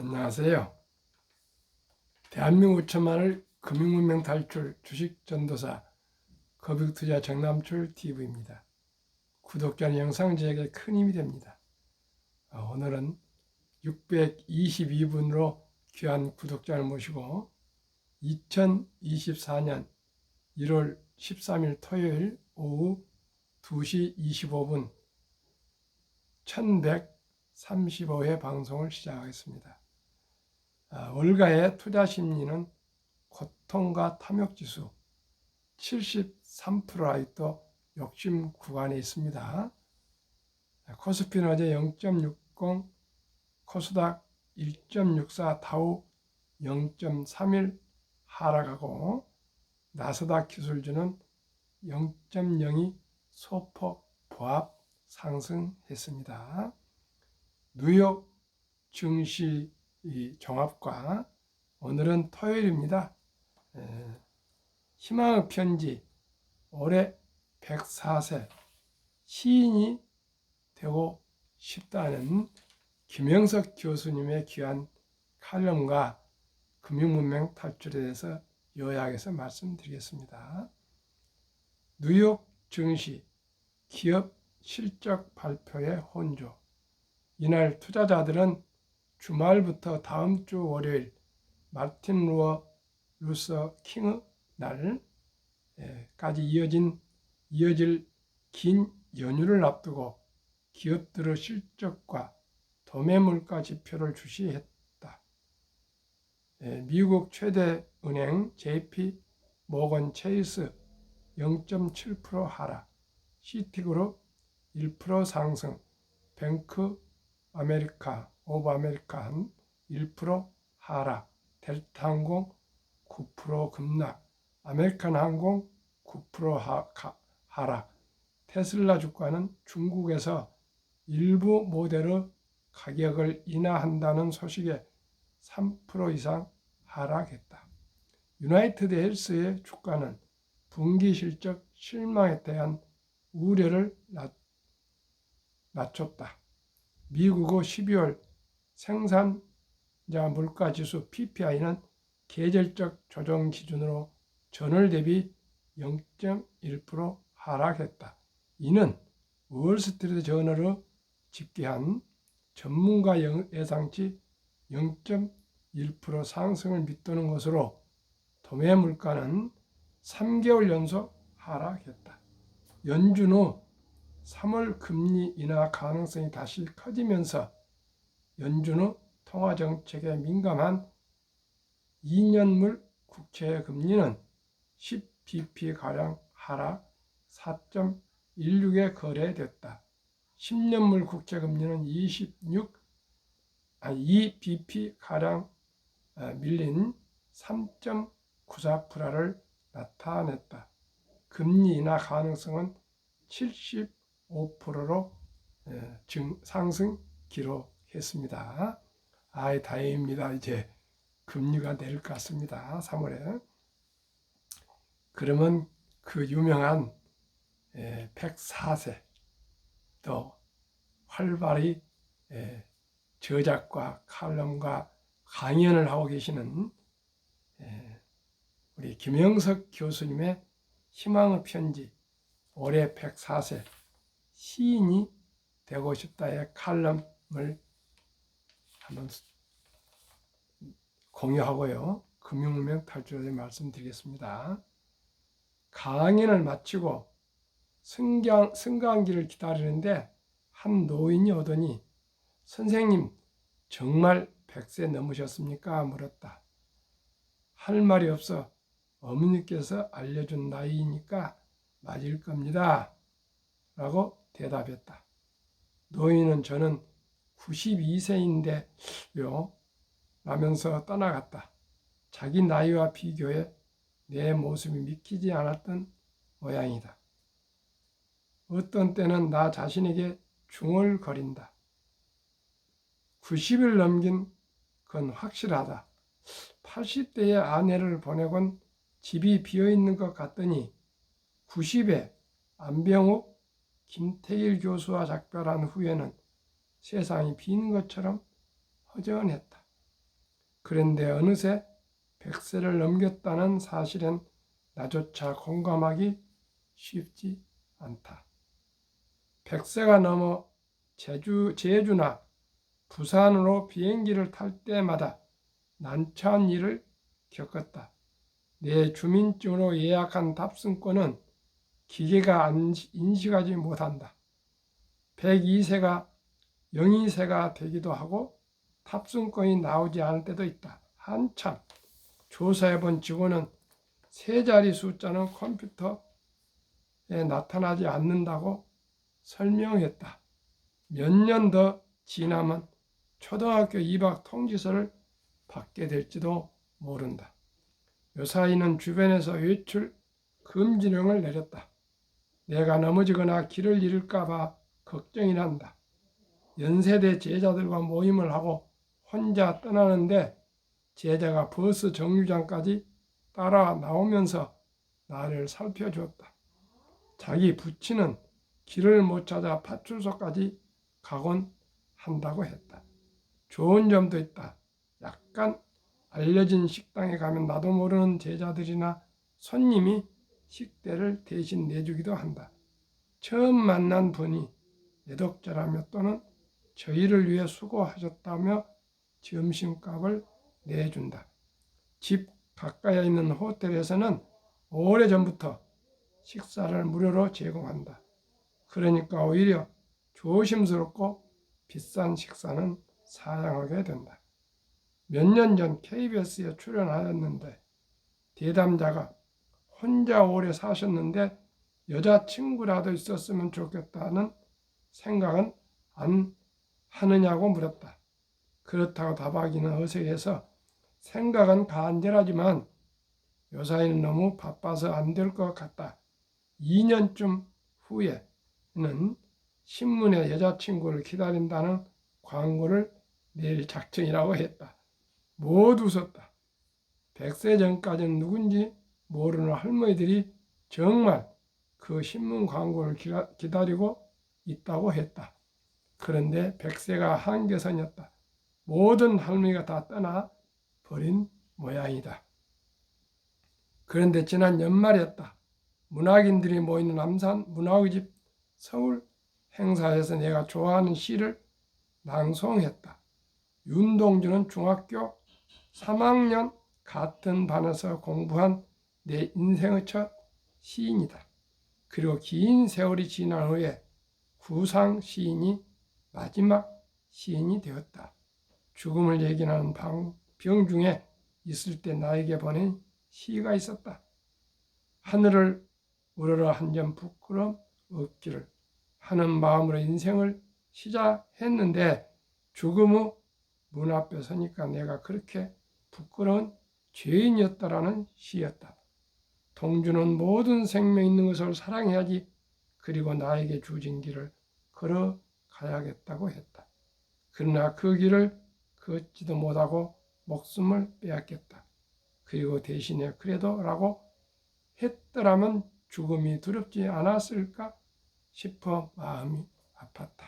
안녕하세요. 대한민국 천만을 금융문명 탈출 주식전도사 거북투자 정남출 TV입니다. 구독자는 영상 제작에 큰 힘이 됩니다. 오늘은 622분으로 귀한 구독자를 모시고 2024년 1월 13일 토요일 오후 2시 25분 1135회 방송을 시작하겠습니다. 월가의 투자 심리는 고통과 탐욕지수 73% 아직도 욕심 구간에 있습니다. 코스피는 어제 0.60, 코스닥 1.64, 다우 0.31 하락하고 나스닥 기술주는 0.02 소폭 보합 상승했습니다. 뉴욕 증시 종합과 오늘은 토요일입니다. 희망의 편지 올해 104세 시인이 되고 싶다는 김영석 교수님의 귀한 칼럼과 금융문명 탈출에 대해서 요약해서 말씀드리겠습니다. 뉴욕 증시 기업 실적 발표의 혼조. 이날 투자자들은 주말부터 다음 주 월요일 마틴 루서 킹의 날까지 이어질 긴 연휴를 앞두고 기업들의 실적과 도매 물가 지표를 주시했다. 미국 최대 은행 JP 모건 체이스 0.7% 하락, 시티그룹 1% 상승, 뱅크 오브 아메리칸 1% 하락, 델타항공 9% 급락, 아메리칸 항공 9% 하락, 테슬라 주가는 중국에서 일부 모델의 가격을 인하한다는 소식에 3% 이상 하락했다. 유나이티드 헬스의 주가는 분기 실적 실망에 대한 우려를 낮췄다. 미국의 12월 생산자 물가지수 PPI는 계절적 조정 기준으로 전월 대비 0.1% 하락했다. 이는 월스트리트 저널로 집계한 전문가 예상치 0.1% 상승을 밑도는 것으로 도매 물가는 3개월 연속 하락했다. 연준 후 3월 금리 인하 가능성이 다시 커지면서 연준 후 통화정책에 민감한 2년물 국채 금리는 10bp가량 하락 4.16에 거래됐다. 10년물 국채 금리는 2bp가량 밀린 3.94%를 나타냈다. 금리 인하 가능성은 75%로 상승 기록했습니다. 다행입니다. 이제 금리가 내릴 것 같습니다. 3월에. 그러면 그 유명한 104세 또 활발히 저작과 칼럼과 강연을 하고 계시는 우리 김영석 교수님의 희망의 편지 올해 104세 시인이 되고 싶다의 칼럼을 한번 공유하고요. 금융문명 탈출에 말씀드리겠습니다. 강연을 마치고 승강기를 기다리는데 한 노인이 오더니 선생님 정말 100세 넘으셨습니까? 물었다. 할 말이 없어 어머니께서 알려준 나이니까 맞을 겁니다. 라고 대답했다. 노인은 저는 92세인데요. 라면서 떠나갔다. 자기 나이와 비교해 내 모습이 믿기지 않았던 모양이다. 어떤 때는 나 자신에게 중얼거린다. 90을 넘긴 건 확실하다. 80대의 아내를 보내곤 집이 비어있는 것 같더니 90에 안병욱, 김태일 교수와 작별한 후에는 세상이 빈 것처럼 허전했다. 그런데 어느새 100세를 넘겼다는 사실엔 나조차 공감하기 쉽지 않다. 100세가 넘어 제주나 부산으로 비행기를 탈 때마다 난처한 일을 겪었다. 내 주민증으로 예약한 탑승권은 기계가 인식하지 못한다. 102세가 02세가 되기도 하고 탑승권이 나오지 않을 때도 있다. 한참 조사해본 직원은 세 자리 숫자는 컴퓨터에 나타나지 않는다고 설명했다. 몇 년 더 지나면 초등학교 입학 통지서를 받게 될지도 모른다. 요사이는 주변에서 외출 금지령을 내렸다. 내가 넘어지거나 길을 잃을까 봐 걱정이 난다. 연세대 제자들과 모임을 하고 혼자 떠나는데 제자가 버스 정류장까지 따라 나오면서 나를 살펴주었다. 자기 부친은 길을 못 찾아 파출소까지 가곤 한다고 했다. 좋은 점도 있다. 약간 알려진 식당에 가면 나도 모르는 제자들이나 손님이 식대를 대신 내주기도 한다. 처음 만난 분이 애독자라며 또는 저희를 위해 수고하셨다며 점심값을 내준다. 집 가까이에 있는 호텔에서는 오래전부터 식사를 무료로 제공한다. 그러니까 오히려 조심스럽고 비싼 식사는 사양하게 된다. 몇 년 전 KBS에 출연하였는데 대담자가 혼자 오래 사셨는데 여자친구라도 있었으면 좋겠다는 생각은 안 하느냐고 물었다. 그렇다고 답하기는 어색해서 생각은 간절하지만 요사이는 너무 바빠서 안 될 것 같다. 2년쯤 후에는 신문에 여자친구를 기다린다는 광고를 낼 작정이라고 했다. 모두 웃었다. 100세 전까지는 누군지 모르는 할머니들이 정말 그 신문 광고를 기다리고 있다고 했다. 그런데 100세가 한계선이었다. 모든 할머니가 다 떠나 버린 모양이다. 그런데 지난 연말이었다. 문학인들이 모이는 남산 문학의 집 서울 행사에서 내가 좋아하는 시를 낭송했다. 윤동주는 중학교 3학년 같은 반에서 공부한 내 인생의 첫 시인이다. 그리고 긴 세월이 지난 후에 구상 시인이 마지막 시인이 되었다. 죽음을 얘기하는 병중에 있을 때 나에게 보낸 시가 있었다. 하늘을 우러러 한 점 부끄럼 없기를 하는 마음으로 인생을 시작했는데 죽음 후 문 앞에 서니까 내가 그렇게 부끄러운 죄인이었다라는 시였다. 동주는 모든 생명 있는 것을 사랑해야지 그리고 나에게 주어진 길을 걸어가야겠다고 했다. 그러나 그 길을 걷지도 못하고 목숨을 빼앗겼다. 그리고 대신에 그래도 라고 했더라면 죽음이 두렵지 않았을까 싶어 마음이 아팠다.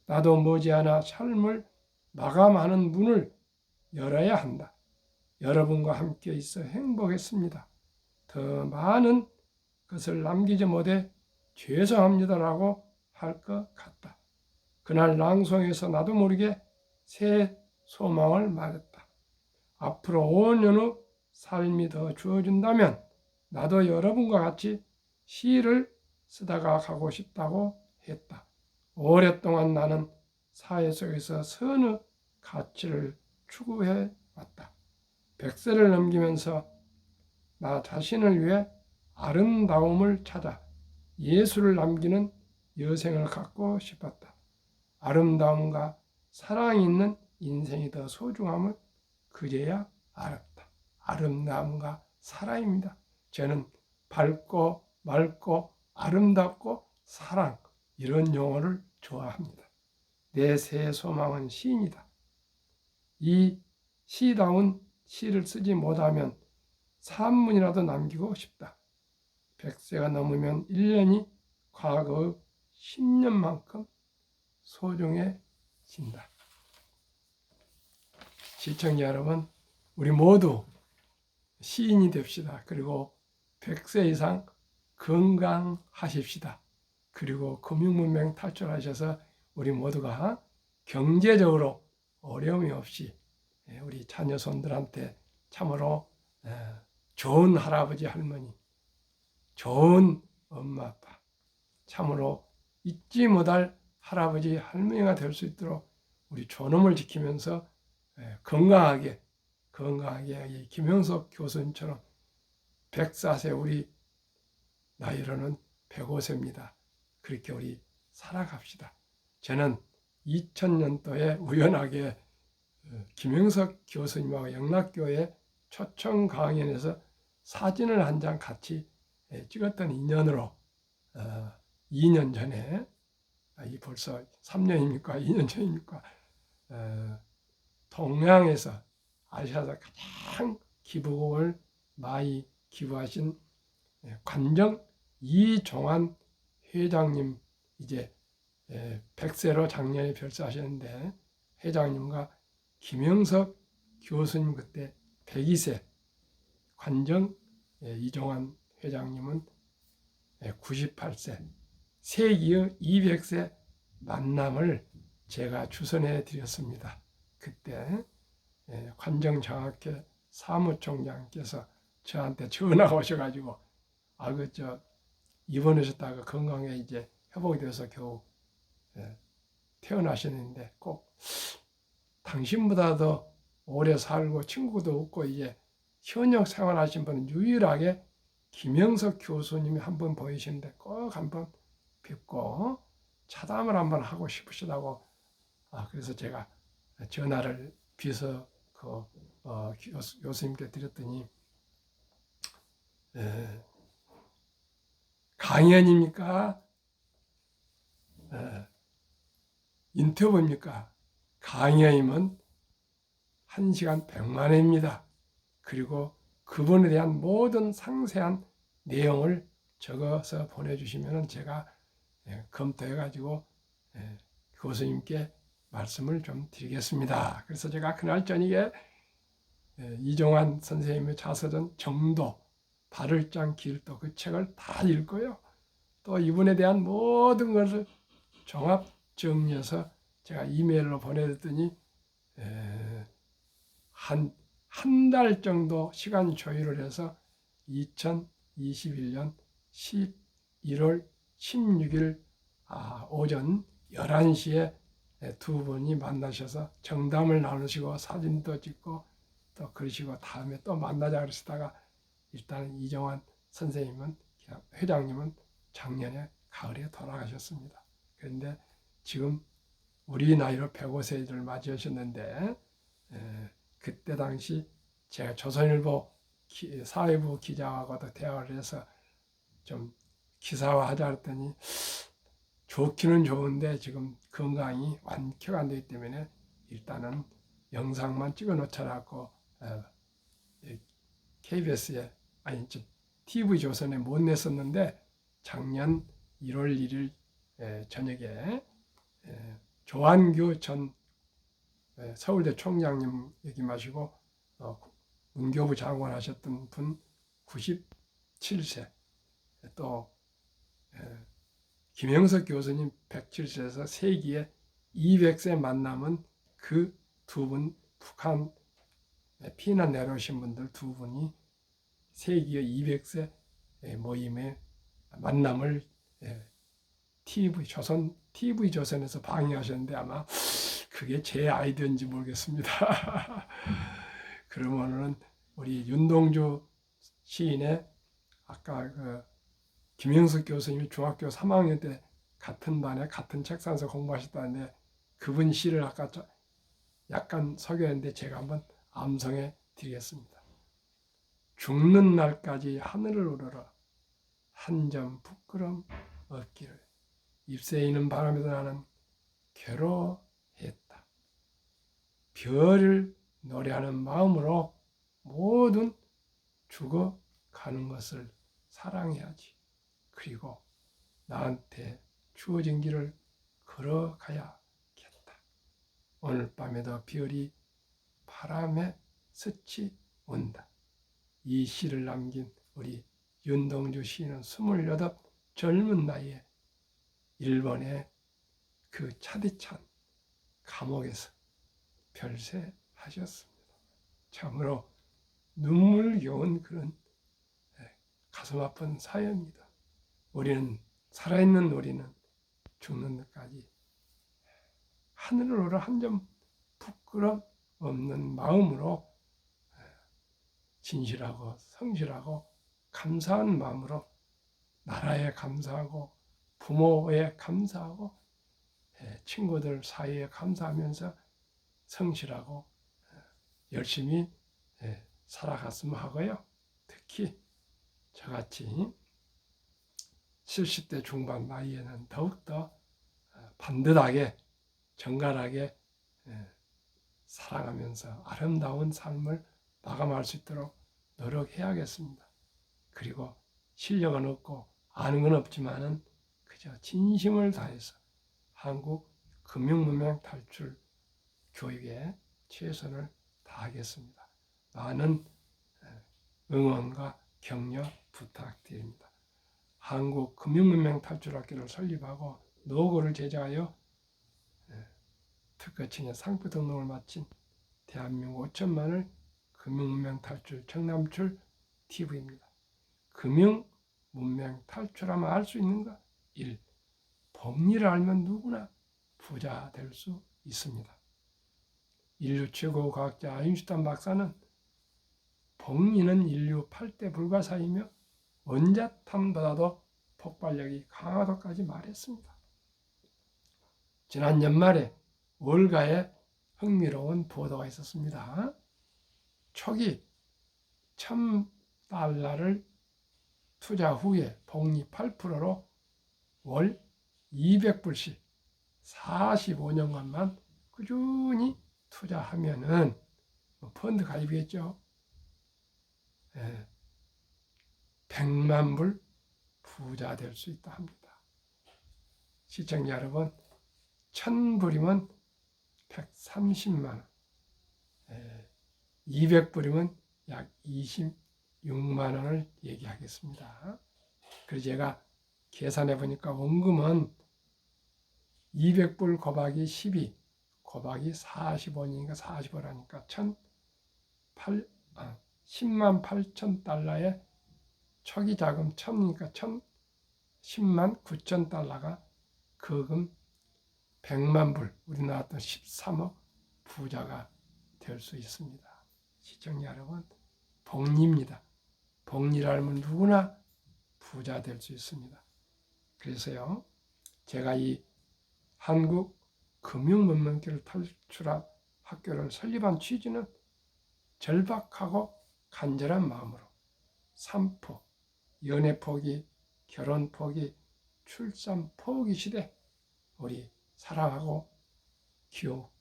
나도 머지않아 삶을 마감하는 문을 열어야 한다. 여러분과 함께 있어 행복했습니다. 더 많은 것을 남기지 못해 죄송합니다라고 할 것 같다. 그날 낭송에서 나도 모르게 새 소망을 말했다. 앞으로 5년 후 삶이 더 주어진다면 나도 여러분과 같이 시를 쓰다가 가고 싶다고 했다. 오랫동안 나는 사회 속에서 선의 가치를 추구해 왔다. 100세를 넘기면서 나 자신을 위해 아름다움을 찾아 예술을 남기는 여생을 갖고 싶었다. 아름다움과 사랑이 있는 인생이 더 소중함을 그제야 알았다. 아름다움과 사랑입니다. 저는 밝고 맑고 아름답고 사랑 이런 용어를 좋아합니다. 내 새 소망은 시인이다. 이 시다운 시를 쓰지 못하면 산문이라도 남기고 싶다. 100세가 넘으면 1년이 과거의 10년만큼 소중해진다. 시청자 여러분, 우리 모두 시인이 됩시다. 그리고 100세 이상 건강하십시다. 그리고 금융문명 탈출하셔서 우리 모두가 경제적으로 어려움이 없이 우리 자녀 손들한테 참으로 좋은 할아버지 할머니, 좋은 엄마 아빠, 참으로 잊지 못할 할아버지 할머니가 될 수 있도록 우리 존엄을 지키면서 건강하게 이 김영석 교수님처럼 104세, 우리 나이로는 105세입니다. 그렇게 우리 살아갑시다. 저는 2000년도에 우연하게 김영석 교수님하고 영락교회 초청 강연에서 사진을 한 장 같이 찍었던 인연으로 2년 전에, 벌써 3년입니까? 2년 전입니까? 동양에서, 아시아에서 가장 기부금을 많이 기부하신 관정 이종환 회장님, 이제 100세로 작년에 별세하셨는데, 회장님과 김영석 교수님 그때 102세, 관정 이종환 회장님은 98세, 세기의 200세 만남을 제가 주선해 드렸습니다. 그때 관정정학회 사무총장께서 저한테 전화가 오셔가지고, 입원하셨다가 건강에 이제 회복이 돼서 겨우 태어나셨는데, 꼭 당신보다도 오래 살고 친구도 없고 이제 현역 생활하신 분은 유일하게 김영석 교수님이 한 번 보이시는데 꼭 한번 뵙고 차담을 한번 하고 싶으시다고, 그래서 제가 전화를 비서 교수님께 드렸더니, 강연입니까? 인터뷰입니까? 강연이면 1시간 100만 원입니다. 그리고 그분에 대한 모든 상세한 내용을 적어서 보내주시면 제가 검토해가지고 교수님께 말씀을 좀 드리겠습니다. 그래서 제가 그날 저녁에 이종환 선생님의 자서전 정도, 발을장 길도, 그 책을 다 읽고요. 또 이분에 대한 모든 것을 종합 정리해서 제가 이메일로 보내드렸더니 한 달 정도 시간 조율을 해서 2021년 11월 16일 오전 11시에 두 분이 만나셔서 정담을 나누시고 사진도 찍고 또 그러시고 다음에 또 만나자 그러시다가, 일단 이종환 선생님은, 회장님은 작년에 가을에 돌아가셨습니다. 그런데 지금 우리 나이로 105세를 맞이하셨는데, 그때 당시 제가 조선일보 사회부 기자하고도 대화를 해서 좀 기사화하자 했더니, 좋기는 좋은데 지금 건강이 완쾌가 안 되기 때문에 일단은 영상만 찍어 놓자라고 KBS에, TV조선에 못 냈었는데, 작년 1월 1일 저녁에 조한규 전 서울대 총장님 역임하시고 문교부 장관 하셨던 분 97세, 또 김영석 교수님 107세에서 세기의 200세 만남은 그 두 분, 북한 피난 내려오신 분들 두 분이 세기의 200세 모임의 만남을 TV조선에서 방영하셨는데, 아마 그게 제 아이디어인지 모르겠습니다. 그러면은 우리 윤동주 시인의, 아까 김영석 교수님이 중학교 3학년 때 같은 반에 같은 책상에서 공부하셨다는데, 그분 시를 아까 약간 소개했는데 제가 한번 암송해 드리겠습니다. 죽는 날까지 하늘을 우러러 한 점 부끄럼 없기를, 잎새 이는 바람에도 나는 괴로워했다. 별을 노래하는 마음으로 모든 죽어가는 것을 사랑해야지. 그리고 나한테 주어진 길을 걸어가야겠다. 오늘 밤에도 별이 바람에 스치 온다. 이 시를 남긴 우리 윤동주 시인은 28 젊은 나이에 일본의 그 차디찬 감옥에서 별세하셨습니다. 참으로 눈물겨운 그런 가슴 아픈 사연입니다. 우리는 살아있는 우리는 죽는 데까지 하늘을 오라 한 점 부끄럼 없는 마음으로 진실하고 성실하고 감사한 마음으로 나라에 감사하고 부모에 감사하고 친구들 사이에 감사하면서 성실하고 열심히 살아갔으면 하고요. 특히 저같이 70대 중반 나이에는 더욱더 반듯하게 정갈하게 살아가면서 아름다운 삶을 마감할 수 있도록 노력해야겠습니다. 그리고 실력은 없고 아는 건 없지만은 그저 진심을 다해서 한국 금융문명 탈출 교육에 최선을 다하겠습니다. 많은 응원과 격려 부탁드립니다. 한국 금융문명 탈출학교를 설립하고 노고를 제작하여 특허청의 상표 등록을 마친 대한민국 5천만을 금융문명 탈출 정남출 TV입니다. 금융문명 탈출하면 알 수 있는가? 1. 복리를 알면 누구나 부자 될 수 있습니다. 인류 최고 과학자 아인슈타인 박사는 복리는 인류 8대 불가사이며 원자탄보다도 폭발력이 강하다고까지 말했습니다. 지난 연말에 월가에 흥미로운 보도가 있었습니다. 초기 $1,000를 투자 후에 복리 8%로 월 200불씩 45년간만 꾸준히 투자하면은 펀드 가입이겠죠. 100만 불 부자 될 수 있다 합니다. 시청자 여러분, 1000불이면 130만 원, 200불이면 약 26만 원을 얘기하겠습니다. 그래서 제가 계산해 보니까 원금은 200불 곱하기 12 곱하기 45니까 45라니까 10만 8천 달러에 초기 자금 1000이니까 10만 9천 달러가 거금 100만 불, 우리나라 돈 13억 부자가 될 수 있습니다. 시청자 여러분, 복리입니다. 복리를 알면 누구나 부자 될 수 있습니다. 그래서요, 제가 이 한국 금융문명기를 탈출한 학교를 설립한 취지는 절박하고 간절한 마음으로 산포, 연애 포기, 결혼 포기, 출산 포기 시대 우리 사랑하고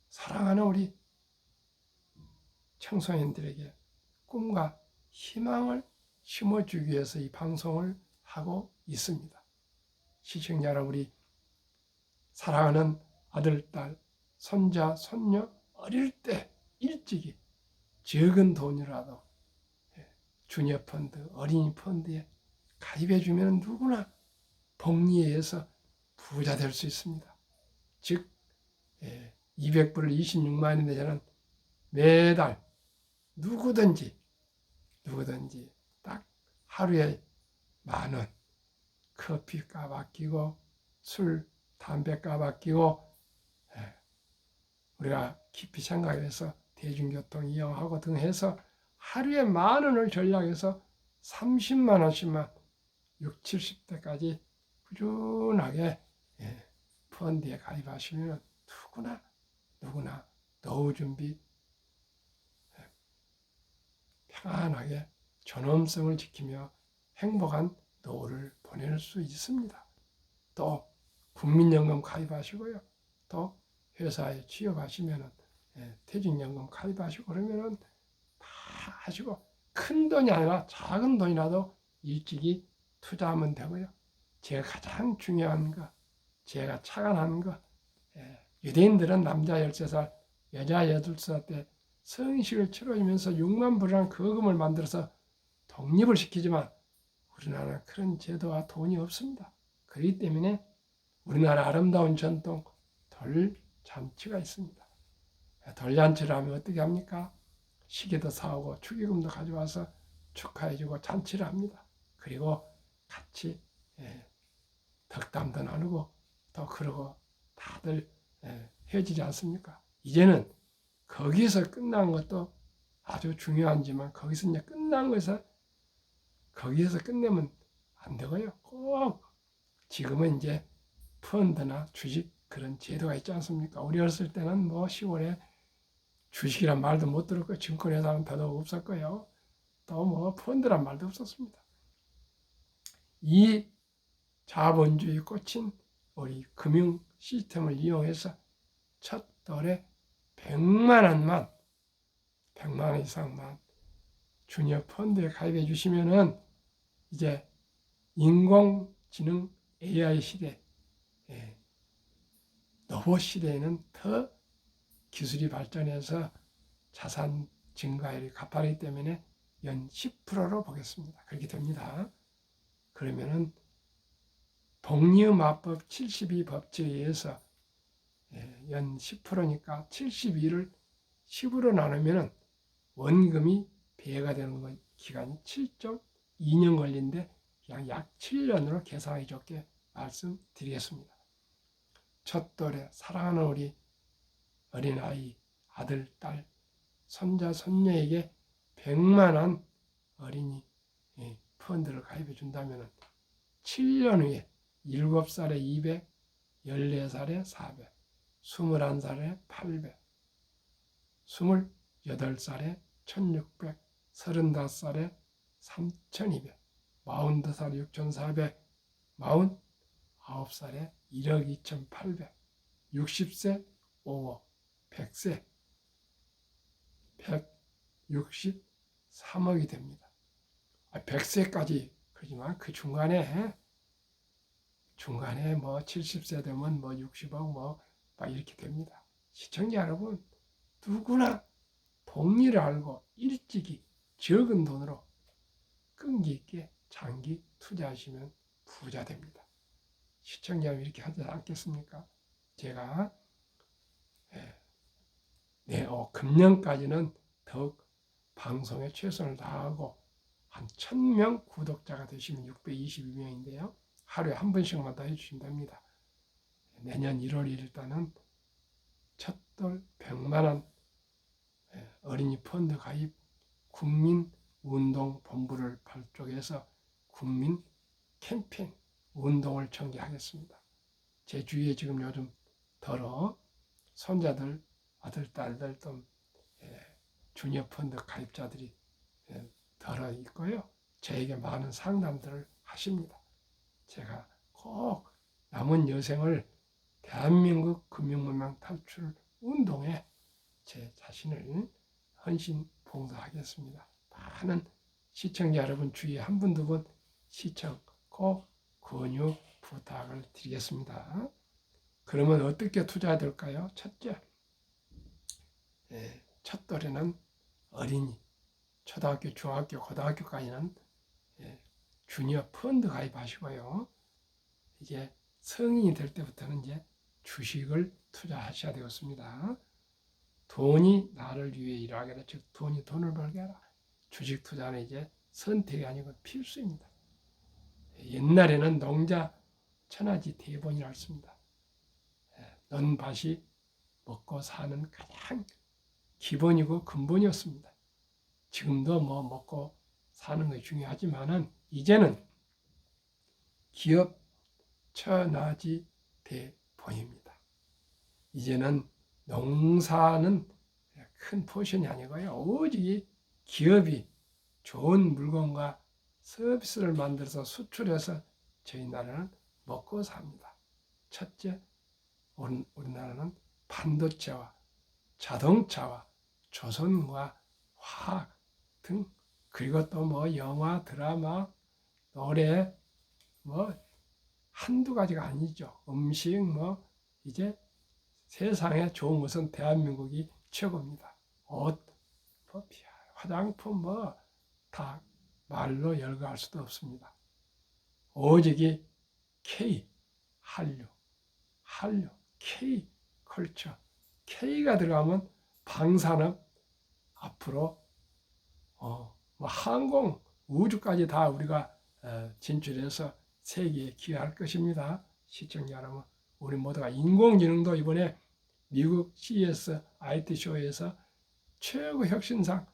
사랑하는 우리 청소년들에게 꿈과 희망을 심어주기 위해서 이 방송을 하고 있습니다. 시청자 여러분, 우리 사랑하는 아들, 딸, 손자, 손녀 어릴 때 일찍이 적은 돈이라도 주니어 펀드, 어린이 펀드에 가입해 주면 누구나 복리에 의해서 부자 될 수 있습니다. 즉 200불을 26만 원인데 저는 매달 누구든지 딱 하루에 10,000원, 커피값 아끼고 술, 담배값 아끼고 우리가 깊이 생각해서 대중교통 이용하고 등 해서 하루에 10,000원을 전략해서 30만 원씩만 60, 70대까지 꾸준하게 펀드에 가입하시면 누구나 노후 준비 평안하게 존엄성을 지키며 행복한 노후를 보낼 수 있습니다. 또 국민연금 가입하시고요. 또 회사에 취업하시면 퇴직연금 가입하시고 그러면 다 하시고 큰 돈이 아니라 작은 돈이라도 일찍이 투자하면 되고요. 제가 가장 중요한 거, 제가 착안하는 거, 유대인들은 남자 13살, 여자 8살 때 성식을 치러주면서 6만 불이라는 거금을 만들어서 독립을 시키지만 우리나라는 그런 제도와 돈이 없습니다. 그렇기 때문에 우리나라 아름다운 전통 돌잔치가 있습니다. 돌잔치를 하면 어떻게 합니까? 시계도 사오고 축의금도 가져와서 축하해주고 잔치를 합니다. 그리고 같이 덕담도 나누고 또 그러고 다들 헤어지지 않습니까? 이제는 거기서 끝난 것도 아주 중요하지만 거기서 이제 끝난 것에서 거기에서 끝내면 안 되고요. 꼭 지금은 이제 펀드나 주식 그런 제도가 있지 않습니까? 우리 어렸을 때는 뭐 10월에 주식이란 말도 못 들었고 증권회사는 더더욱 없었고요. 또 뭐 펀드란 말도 없었습니다. 이 자본주의 꽂힌 우리 금융 시스템을 이용해서 첫 돌에 100만 원 이상만 주니어 펀드에 가입해 주시면은 이제 인공지능 AI 시대, 로봇 시대에는 더 기술이 발전해서 자산 증가율이 가파르기 때문에 연 10%로 보겠습니다. 그렇게 됩니다. 그러면은 복리음화법 72법칙에 의해서 연 10%니까 72를 10으로 나누면은 원금이 배가 되는 건 기간이 7.2년 걸린데 그냥 약 7년으로 계산하기 좋게 말씀드리겠습니다. 첫 돌에 사랑하는 우리 어린아이, 아들, 딸, 손자, 손녀에게 100만 원 어린이 펀드를 가입해 준다면 7년 후에 7살에 200, 14살에 400, 21살에 800, 28살에 1600, 35살에 3200, 42살에 6400, 49살에 1억 2800, 60세 5억, 100세 163억이 됩니다. 100세까지 그러지만 그 중간에 뭐 70세 되면 뭐 60억 뭐 막 이렇게 됩니다. 시청자 여러분, 누구나 복리를 알고 일찍이 적은 돈으로 끈기 있게 장기 투자하시면 부자 됩니다. 시청자 여러분 이렇게 하지 않겠습니까? 제가 금년까지는 더욱 방송에 최선을 다하고 한 1000명 구독자가 되시면 622명인데요. 하루에 한 번씩만 더 해주신답니다. 내년 1월 1일자는 첫돌 100만 원 어린이 펀드 가입 국민운동본부를 발족해서 국민 캠페인 운동을 전개하겠습니다. 제 주위에 지금 요즘 더러 손자들, 아들, 딸들 좀 주니어 펀드 가입자들이 더러 있고요. 저에게 많은 상담들을 하십니다. 제가 꼭 남은 여생을 대한민국 금융문명 탈출 운동에 제 자신을 헌신 봉사하겠습니다. 많은 시청자 여러분 주위에 한 분, 두 분 시청 꼭 권유 부탁을 드리겠습니다. 그러면 어떻게 투자해야 될까요? 첫째, 첫 돌에는 어린이, 초등학교, 중학교, 고등학교까지는 주니어 펀드 가입하시고요. 이제 성인이 될 때부터는 이제 주식을 투자하셔야 되겠습니다. 돈이 나를 위해 일하게 하라. 즉 돈이 돈을 벌게 하라. 주식 투자는 이제 선택이 아니고 필수입니다. 옛날에는 농자 천하지 대본이라 했습니다. 논밭이 먹고 사는 가장 기본이고 근본이었습니다. 지금도 뭐 먹고 사는 것이 중요하지만은 이제는 기업 천하지 대본입니다. 이제는 농사는 큰 포션이 아니고요. 오직 기업이 좋은 물건과 서비스를 만들어서 수출해서 저희 나라는 먹고 삽니다. 첫째, 우리나라는 반도체와 자동차와 조선과 화학 등 그리고 또 뭐 영화, 드라마, 노래 뭐 한두 가지가 아니죠. 음식 뭐 이제 세상에 좋은 것은 대한민국이 최고입니다. 옷, 퍼퓸, 화장품 뭐 다 말로 열거할 수도 없습니다. 오직 이 K, 한류, K 컬처, K가 들어가면 방산업 앞으로 뭐 항공, 우주까지 다 우리가 진출해서 세계에 기여할 것입니다. 시청자 여러분, 우리 모두가 인공지능도 이번에 미국 CES IT 쇼에서 최고 혁신상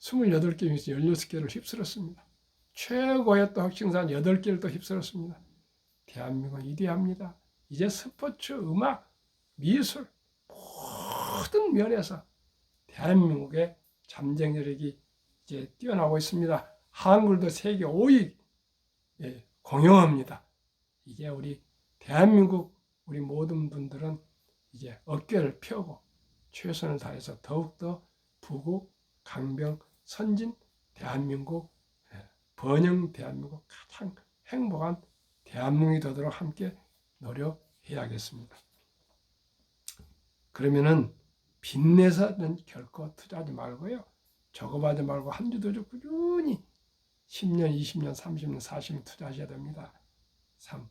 28개 중에서 16개를 휩쓸었습니다. 최고의 또 혁신상 8개를 또 휩쓸었습니다. 대한민국은 위대합니다. 이제 스포츠, 음악, 미술 모든 면에서 대한민국의 잠재력이 이제 뛰어나고 있습니다. 한글도 세계 5위 공용어입니다. 이제 우리 대한민국 우리 모든 분들은 이제 어깨를 펴고 최선을 다해서 더욱더 부국, 강병, 선진 대한민국, 번영 대한민국, 가장 행복한 대한민국이 되도록 함께 노력해야겠습니다. 그러면은 빚내서는 결코 투자하지 말고요. 저거하지 말고 한 주도 좀 꾸준히 10년, 20년, 30년, 40년 투자하셔야 됩니다. 3.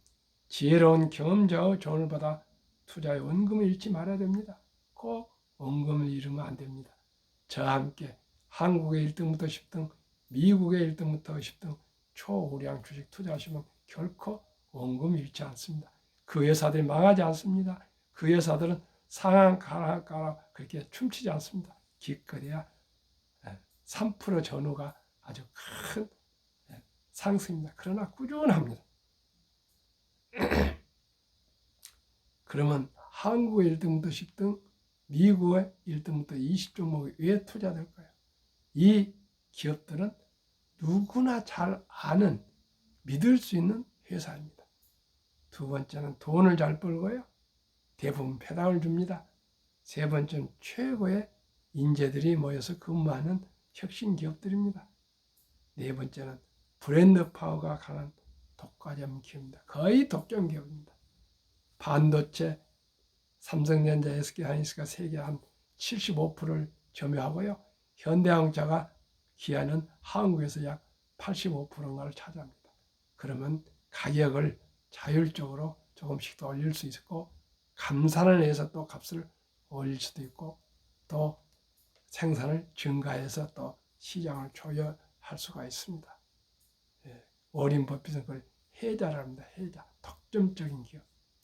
지혜로운 경험자의 조언을 받아 투자에 원금을 잃지 말아야 됩니다. 꼭 원금을 잃으면 안 됩니다. 저와 함께 한국의 1등부터 10등, 미국의 1등부터 10등 초우량 주식 투자하시면 결코 원금 잃지 않습니다. 그 회사들이 망하지 않습니다. 그 회사들은 상한 가라 그렇게 춤추지 않습니다. 기껏해야 3% 전후가 아주 큰 상승입니다. 그러나 꾸준합니다. 그러면 한국의 1등부터 10등, 미국의 1등부터 20종목에 왜 투자될까요? 이 기업들은 누구나 잘 아는, 믿을 수 있는 회사입니다. 두 번째는 돈을 잘 벌고요. 대부분 배당을 줍니다. 세 번째는 최고의 인재들이 모여서 근무하는 혁신 기업들입니다. 네 번째는 브랜드 파워가 강한 독과점 기업입니다. 거의 독점 기업입니다. 반도체, 삼성전자, SK하이닉스가 세계 한 75%를 점유하고요. 현대자동차가 기아는 한국에서 약 85%를 차지합니다. 그러면 가격을 자율적으로 조금씩 더 올릴 수 있고 감산을 해서 또 값을 올릴 수도 있고 또 생산을 증가해서 또 시장을 초월할 수가 있습니다. 워린 버핏은 그걸 해자라고 합니다. 해자, 독점적인 기업.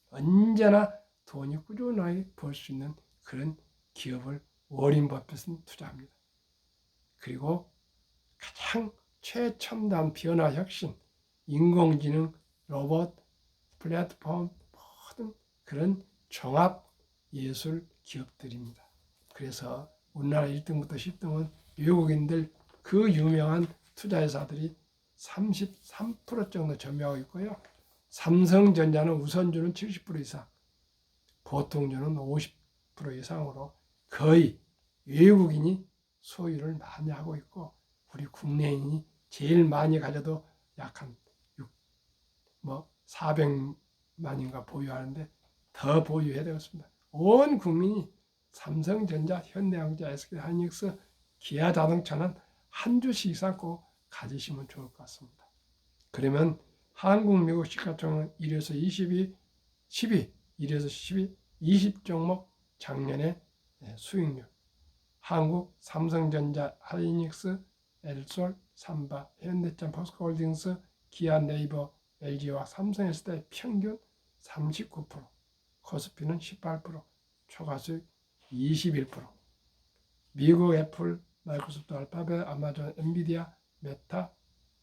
언제나 돈이 꾸준하게 벌 수 있는 그런 기업을 워린 버핏은 투자합니다. 그리고 가장 최첨단 변화 혁신, 인공지능, 로봇, 플랫폼, 모든 그런 종합 예술 기업들입니다. 그래서 우리나라 1등부터 10등은 외국인들 그 유명한 투자회사들이 33% 정도 점유하고 있고요. 삼성전자는 우선주는 70% 이상, 보통주는 50% 이상으로 거의 외국인이 소유를 많이 하고 있고 우리 국내인이 제일 많이 가져도 약 한 400만인가 보유하는데 더 보유해야 되겠습니다. 온 국민이 삼성전자, 현대자동차, SK하이닉스, 기아자동차는 한 주씩 이상 꼭 가지시면 좋을 것 같습니다. 그러면 한국, 미국 시가총액 1에서 12, 1에서 12, 20종목 작년에 수익률. 한국, 삼성전자, 하이닉스, 엘솔, 삼바, 현대차, 포스코홀딩스, 기아, 네이버, LG와 삼성 했을 때 평균 39%, 코스피는 18%, 초과수익 21%. 미국 애플, 마이크로소프트, 알파벳, 아마존, 엔비디아, 메타,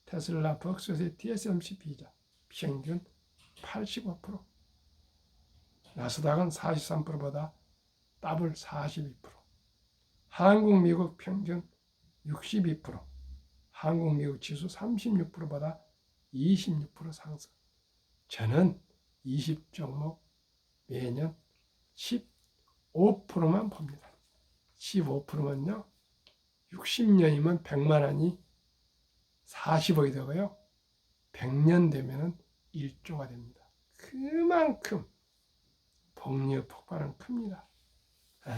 테슬라, 벅스웨이, TSMC, 비자 평균 85%. 나스닥은 43%보다 더블 42%. 한국, 미국 평균 62%. 한국, 미국 지수 36%보다 26% 상승. 저는 20종목 매년 15%만 봅니다. 15%면요. 60년이면 100만 원이 40억이 되고요. 100년 되면 1조가 됩니다. 그만큼 복리의 폭발은 큽니다.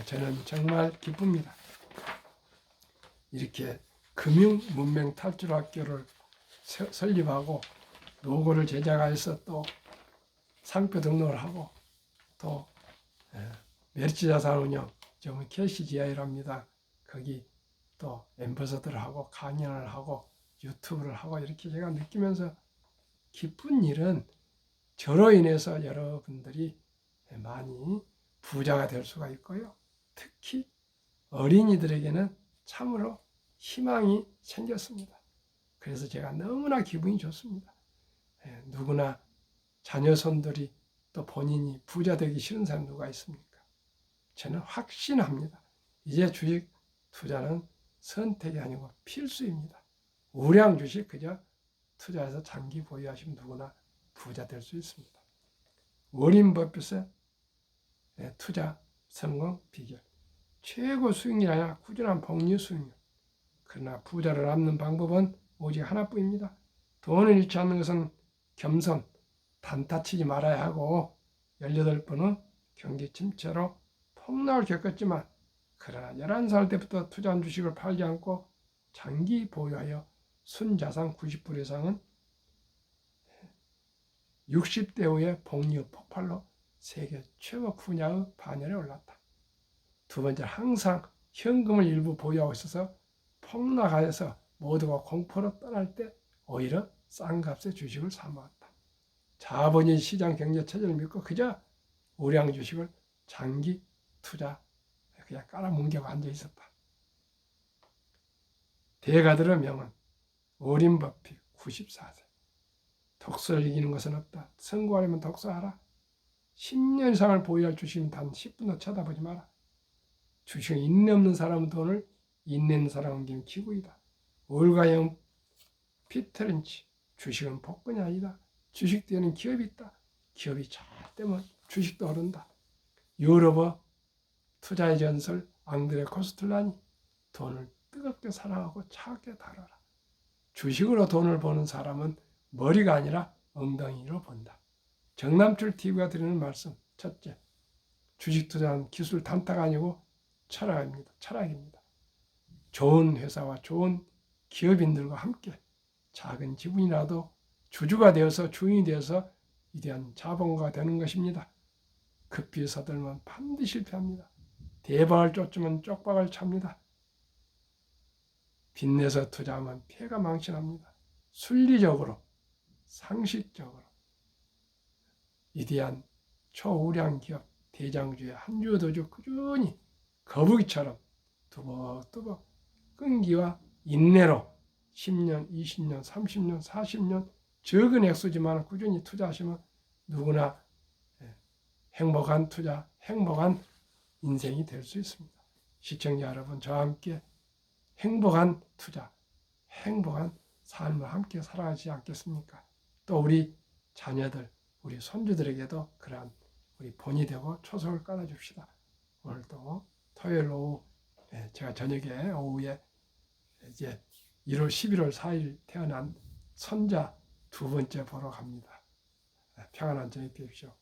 저는 정말 기쁩니다. 이렇게 금융 문명 탈출 학교를 설립하고 로고를 제작해서 또 상표 등록을 하고 또 메리츠 자산운용 지금은 KCGI랍니다. 거기 또 앰버서더를 하고 강연을 하고 유튜브를 하고 이렇게 제가 느끼면서 기쁜 일은 저로 인해서 여러분들이 많이 부자가 될 수가 있고요. 특히 어린이들에게는 참으로 희망이 생겼습니다. 그래서 제가 너무나 기분이 좋습니다. 누구나 자녀손들이 또 본인이 부자 되기 싫은 사람 누가 있습니까? 저는 확신합니다. 이제 주식 투자는 선택이 아니고 필수입니다. 우량 주식 그저 투자해서 장기 보유하시면 누구나 부자 될 수 있습니다. 워린 버핏의 투자 성공 비결. 최고 수익률이 아니라 꾸준한 복리 수익률. 그러나 부자를 얻는 방법은 오직 하나뿐입니다. 돈을 잃지 않는 것은 겸손, 단타치지 말아야 하고 18번은 경기 침체로 폭락을 겪었지만 그러나 11살 때부터 투자한 주식을 팔지 않고 장기 보유하여 순자산 90% 이상은 60대 후에 복리의 폭발로 세계 최고 부자의 반열에 올랐다. 두 번째, 항상 현금을 일부 보유하고 있어서 폭락하여서 모두가 공포로 떠날 때 오히려 싼 값에 주식을 사모았다. 자본주의 시장 경제 체제를 믿고 그저 우량 주식을 장기 투자 그냥 깔아뭉개고 앉아 있었다. 대가들의 명언, 워린 버핏 94세. 독서를 이기는 것은 없다. 성공하려면 독서하라. 10년 이상을 보유할 주식은 단 10분도 쳐다보지 마라. 주식은 인내 없는 사람은 돈을, 인내 있는 사람은 긴 기구이다. 올가영 피터린치. 주식은 복권이 아니다. 주식 뒤에는 기업이 있다. 기업이 잘 되면 주식도 오른다. 유럽어 투자의 전설 앙드레 코스툴라니. 돈을 뜨겁게 사랑하고 차갑게 다뤄라. 주식으로 돈을 버는 사람은 머리가 아니라 엉덩이로 본다. 정남출 TV가 드리는 말씀. 첫째, 주식 투자는 기술 단타가 아니고 철학입니다. 철학입니다. 좋은 회사와 좋은 기업인들과 함께 작은 지분이라도 주주가 되어서 주인이 되어서 위대한 자본가가 되는 것입니다. 급히 서들면 반드시 실패합니다. 대박을 쫓으면 쪽박을 찹니다. 빚내서 투자하면 폐가 망신합니다. 순리적으로, 상식적으로 위대한 초우량 기업 대장주의 한 주 더 주 꾸준히 거북이처럼 두벅두벅 끈기와 인내로 10년, 20년, 30년, 40년 적은 액수지만 꾸준히 투자하시면 누구나 행복한 투자, 행복한 인생이 될 수 있습니다. 시청자 여러분, 저와 함께 행복한 투자, 행복한 삶을 함께 살아가지 않겠습니까? 또 우리 자녀들, 우리 손주들에게도 그러한 우리 본이 되고 초석을 깔아줍시다. 오늘도 토요일 오후, 제가 저녁에 오후에 이제 11월 4일 태어난 손자 두 번째 보러 갑니다. 평안한 저녁 되십시오.